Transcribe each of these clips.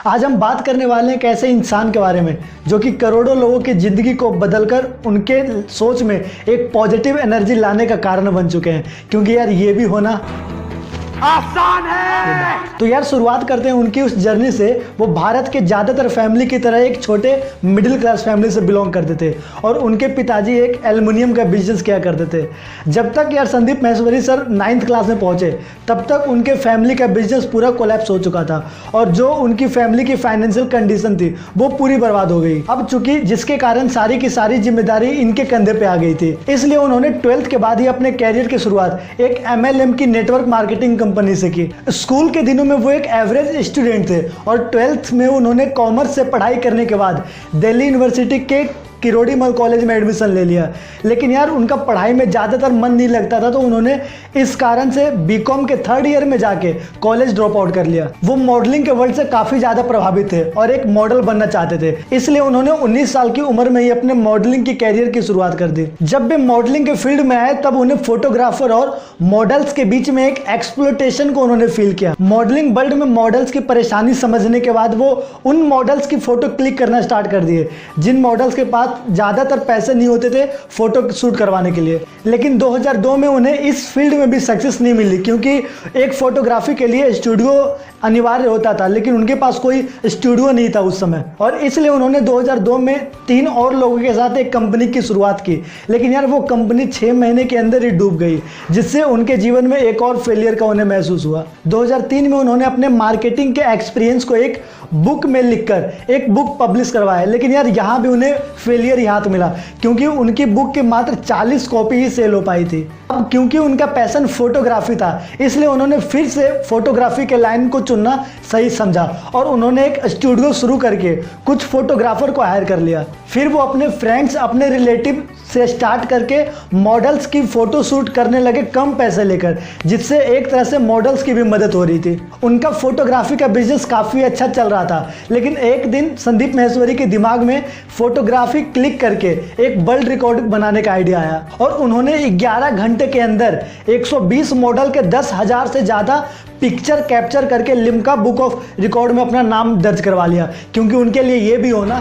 आज हम बात करने वाले हैं एक ऐसे इंसान के बारे में जो कि करोड़ों लोगों की ज़िंदगी को बदलकर उनके सोच में एक पॉजिटिव एनर्जी लाने का कारण बन चुके हैं। क्योंकि यार ये भी होना आसान है। तो यार शुरुआत करते हैं उनकी उस जर्नी से। वो भारत के ज़्यादातर फैमिली की तरह एक छोटे मिडिल क्लास फैमिली से बिलोंग करते थे और उनके पिताजी एक एल्युमिनियम का बिजनेस किया करते थे। जब तक यार Sandeep Maheshwari sir 9th class में पहुंचे तब तक उनके फैमिली का बिजनेस पूरा कोलैप्स हो चुका था और जो उनकी फैमिली की फाइनेंशियल कंडीशन थी वो पूरी बर्बाद हो गई। अब चूंकि जिसके कारण सारी की सारी जिम्मेदारी इनके कंधे पे आ गई थी, इसलिए उन्होंने 12th के बाद ही अपने कैरियर की शुरुआत एक MLM की नेटवर्क मार्केटिंग कंपनी से की। स्कूल के दिनों में वो एक एवरेज स्टूडेंट थे और 12th में उन्होंने कॉमर्स से पढ़ाई करने के बाद दिल्ली यूनिवर्सिटी के किरोड़ीमल कॉलेज में एडमिशन ले लिया। लेकिन यार उनका पढ़ाई में ज़्यादातर मन नहीं लगता था, तो उन्होंने इस कारण से बीकॉम के 3rd ईयर में जाके कॉलेज ड्रॉप आउट कर लिया। वो मॉडलिंग के वर्ल्ड से काफ़ी ज़्यादा प्रभावित थे और एक मॉडल बनना चाहते थे, इसलिए उन्होंने 19 साल की उम्र में ही अपने मॉडलिंग की कैरियर की शुरुआत कर दी। जब वे मॉडलिंग के फील्ड में आए तब उन्हें फोटोग्राफर और मॉडल्स के बीच में एक एक्सप्लोटेशन को उन्होंने फील किया। मॉडलिंग वर्ल्ड में मॉडल्स की परेशानी समझने के बाद वो उन मॉडल्स की फोटो क्लिक करना स्टार्ट कर दिए जिन मॉडल्स के पास ज़्यादातर पैसे नहीं होते थे फोटो शूट करवाने के लिए। लेकिन 2002 में उन्हें इस फील्ड में भी सक्सेस नहीं मिली क्योंकि एक फोटोग्राफी के लिए स्टूडियो अनिवार्य होता था, लेकिन उनके पास कोई स्टूडियो नहीं था उस समय, और इसलिए उन्होंने 2002 में 3 और लोगों के साथ एक कंपनी की शुरुआत की। लेकिन यार वो कंपनी 6 महीने के अंदर ही डूब गई, जिससे उनके जीवन में एक और फेलियर का उन्हें महसूस हुआ। 2003 में उन्होंने अपने मार्केटिंग के एक्सपीरियंस को एक बुक में लिखकर एक बुक पब्लिश करवाया। लेकिन यार यहाँ भी उन्हें फेलियर ही हाथ मिला क्योंकि उनकी बुक की मात्र 40 कॉपी ही सेल हो पाई थी। अब क्योंकि उनका पैशन फोटोग्राफी था, इसलिए उन्होंने फिर से फोटोग्राफी के लाइन को चुनना सही समझा और उन्होंने एक स्टूडियो शुरू करके कुछ फोटोग्राफर को हायर कर लिया। फिर वो अपने फ्रेंड्स, अपने रिलेटिव से स्टार्ट करके मॉडल्स की फोटो शूट करने लगे कम पैसे लेकर, जिससे एक तरह से मॉडल्स की भी मदद हो रही थी। उनका फोटोग्राफी का बिजनेस काफ़ी अच्छा चल रहा था। लेकिन एक दिन संदीप महेश्वरी के दिमाग में फोटोग्राफी क्लिक करके एक वर्ल्ड रिकॉर्ड बनाने का आइडिया आया और उन्होंने 11 घंटे के अंदर 120 मॉडल के 10,000 से ज़्यादा पिक्चर कैप्चर करके लिम्का बुक ऑफ रिकॉर्ड में अपना नाम दर्ज करवा लिया। क्योंकि उनके लिए ये भी होना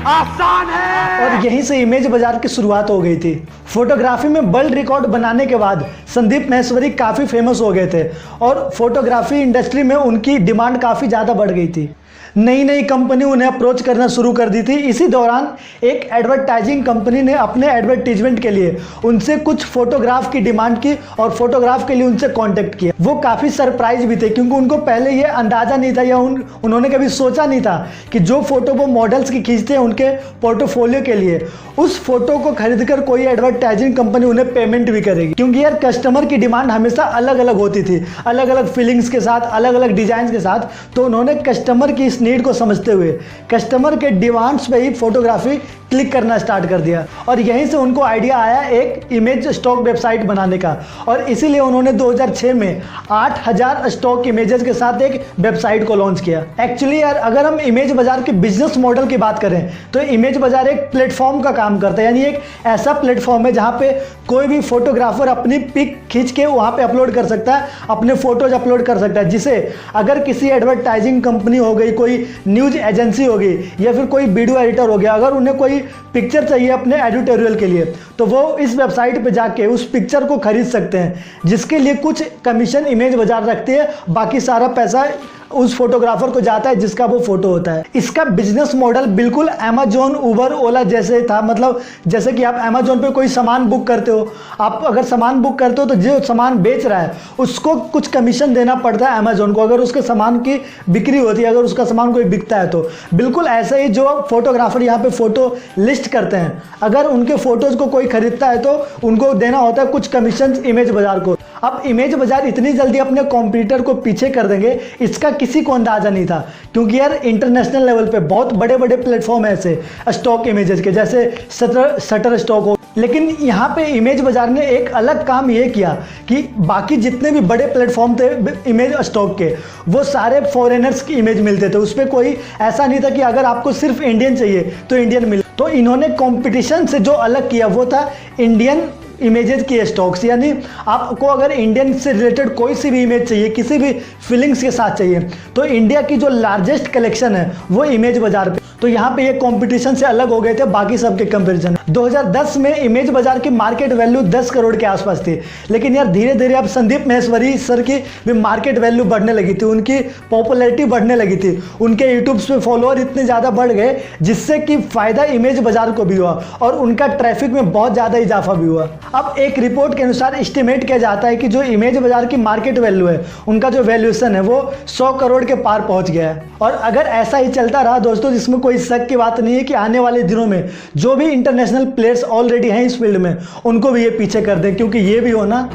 आसान है। और यहीं से इमेज बाजार की शुरुआत हो गई थी। फोटोग्राफी में वर्ल्ड रिकॉर्ड बनाने के बाद संदीप महेश्वरी काफ़ी फेमस हो गए थे और फोटोग्राफी इंडस्ट्री में उनकी डिमांड काफ़ी ज़्यादा बढ़ गई थी। नई नई कंपनी उन्हें अप्रोच करना शुरू कर दी थी। इसी दौरान एक एडवर्टाइजिंग कंपनी ने अपने एडवर्टीजमेंट के लिए उनसे कुछ फोटोग्राफ की डिमांड की और फोटोग्राफ के लिए उनसे कांटेक्ट किया। वो काफ़ी सरप्राइज भी थे क्योंकि उनको पहले ये अंदाज़ा नहीं था या उन्होंने कभी सोचा नहीं था कि जो फोटो वो मॉडल्स की खींचते हैं उनके पोर्टोफोलियो के लिए, उस फोटो को खरीदकर कोई एडवर्टाइजिंग कंपनी उन्हें पेमेंट भी करेगी। क्योंकि यार कस्टमर की डिमांड हमेशा अलग अलग होती थी, अलग अलग फीलिंग्स के साथ, अलग अलग डिजाइन के साथ। तो उन्होंने कस्टमर की नीड को समझते हुए कस्टमर के डिमांड्स पे ही फोटोग्राफी क्लिक करना स्टार्ट कर दिया और यहीं से उनको आइडिया आया एक इमेज स्टॉक वेबसाइट बनाने का। और इसीलिए उन्होंने 2006 में 8000 स्टॉक इमेजेस के साथ एक वेबसाइट को लॉन्च किया। एक्चुअली यार अगर हम इमेज बाजार के बिजनेस मॉडल की बात करें तो इमेज बाजार एक प्लेटफॉर्म का काम करता है, यानी एक ऐसा प्लेटफॉर्म है जहाँ पे कोई भी फोटोग्राफर अपनी पिक खींच के वहाँ पे अपलोड कर सकता है, अपने फोटोज अपलोड कर सकता है, जिसे अगर किसी एडवर्टाइजिंग कंपनी हो गई, कोई न्यूज एजेंसी हो गई या फिर कोई वीडियो एडिटर हो गया, अगर उन्हें कोई पिक्चर चाहिए अपने एडिटोरियल के लिए तो वो इस वेबसाइट पे जाके उस पिक्चर को खरीद सकते हैं, जिसके लिए कुछ कमीशन इमेज बाजार रखती है, बाकी सारा पैसा उस फोटोग्राफर को जाता है जिसका वो फोटो होता है। इसका बिजनेस मॉडल बिल्कुल अमेजोन, उबर, ओला जैसे था। मतलब जैसे कि आप अमेजोन पे कोई सामान बुक करते हो, आप अगर सामान बुक करते हो तो जो सामान बेच रहा है उसको कुछ कमीशन देना पड़ता है अमेजोन को, अगर उसके सामान की बिक्री होती है, अगर उसका सामान कोई बिकता है तो। बिल्कुल ऐसे ही जो फोटोग्राफर यहाँ पे फोटो लिस्ट करते हैं, अगर उनके फोटोज को कोई खरीदता है तो उनको देना होता है कुछ कमीशन इमेज बाजार को। अब इमेज बाजार इतनी जल्दी अपने कॉम्पिटिटर को पीछे कर देंगे इसका किसी को अंदाजा नहीं था, क्योंकि यार इंटरनेशनल लेवल पे बहुत बड़े बड़े प्लेटफॉर्म है ऐसे स्टॉक इमेजेस के, जैसे शटर स्टॉक हो। लेकिन यहाँ पे इमेज बाजार ने एक अलग काम ये किया कि बाकी जितने भी बड़े प्लेटफॉर्म थे इमेज स्टॉक के, वो सारे फॉरेनर्स की इमेज मिलते थे। उस पर कोई ऐसा नहीं था कि अगर आपको सिर्फ इंडियन चाहिए तो इंडियन मिले। तो इन्होंने कंपटीशन से जो अलग किया वो था इंडियन इमेजेस की स्टॉक्स, यानी आपको अगर इंडियन से रिलेटेड कोई सी भी इमेज चाहिए, किसी भी फीलिंग्स के साथ चाहिए, तो इंडिया की जो लार्जेस्ट कलेक्शन है वो इमेज बाजार पे, तो यहाँ पे ये कंपटीशन से अलग हो गए थे बाकी सबके कंपैरिजन। 2010 में इमेज बाजार की मार्केट वैल्यू 10 करोड़ के आसपास थी, लेकिन यार धीरे धीरे अब संदीप महेश्वरी सर की भी मार्केट वैल्यू बढ़ने लगी थी, उनकी पॉपुलैरिटी बढ़ने लगी थी, उनके यूट्यूब पे फॉलोअर इतने ज़्यादा बढ़ गए जिससे कि फ़ायदा इमेज बाजार को भी हुआ और उनका ट्रैफिक में बहुत ज़्यादा इजाफा भी हुआ। अब एक रिपोर्ट के अनुसार एस्टिमेट किया जाता है कि जो इमेज बाजार की मार्केट वैल्यू है, उनका जो वैल्यूएशन है वो 100 करोड़ के पार पहुंच गया है। और अगर ऐसा ही चलता रहा दोस्तों, जिसमें कोई शक की बात नहीं है कि आने वाले दिनों में जो भी इंटरनेशनल प्लेयर्स ऑलरेडी हैं इस फील्ड में, उनको भी ये पीछे कर दें, क्योंकि ये भी होना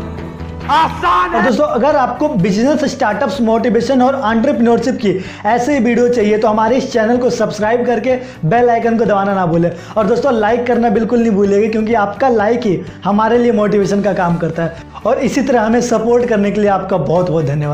आसान है। और दोस्तों अगर आपको बिजनेस, स्टार्टअप्स, मोटिवेशन और एंटरप्रेन्योरशिप की ऐसे ही वीडियो चाहिए तो हमारे इस चैनल को सब्सक्राइब करके बेल आइकन को दबाना ना भूलें। और दोस्तों लाइक करना बिल्कुल नहीं भूलिएगा, क्योंकि आपका लाइक ही हमारे लिए मोटिवेशन का काम करता है। और इसी तरह हमें सपोर्ट करने के लिए आपका बहुत बहुत धन्यवाद।